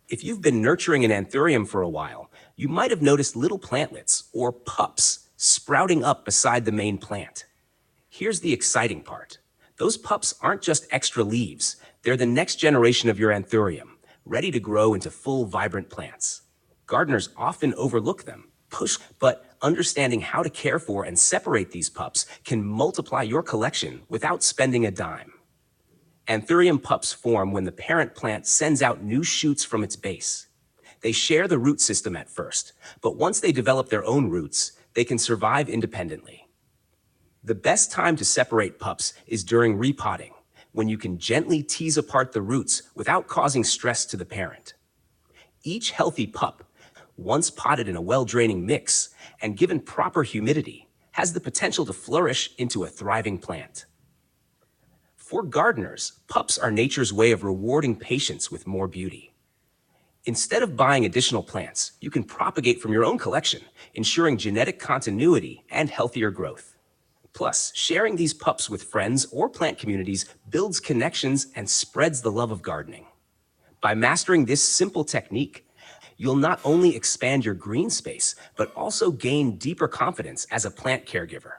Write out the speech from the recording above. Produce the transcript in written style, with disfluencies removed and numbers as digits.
If you've been nurturing an anthurium for a while, you might have noticed little plantlets, or pups, sprouting up beside the main plant. Here's the exciting part. Those pups aren't just extra leaves, they're the next generation of your anthurium, ready to grow into full, vibrant plants. Gardeners often overlook them, but understanding how to care for and separate these pups can multiply your collection without spending a dime. Anthurium pups form when the parent plant sends out new shoots from its base. They share the root system at first, but once they develop their own roots, they can survive independently. The best time to separate pups is during repotting, when you can gently tease apart the roots without causing stress to the parent. Each healthy pup, once potted in a well-draining mix and given proper humidity, has the potential to flourish into a thriving plant. For gardeners, pups are nature's way of rewarding patience with more beauty. Instead of buying additional plants, you can propagate from your own collection, ensuring genetic continuity and healthier growth. Plus, sharing these pups with friends or plant communities builds connections and spreads the love of gardening. By mastering this simple technique, you'll not only expand your green space, but also gain deeper confidence as a plant caregiver.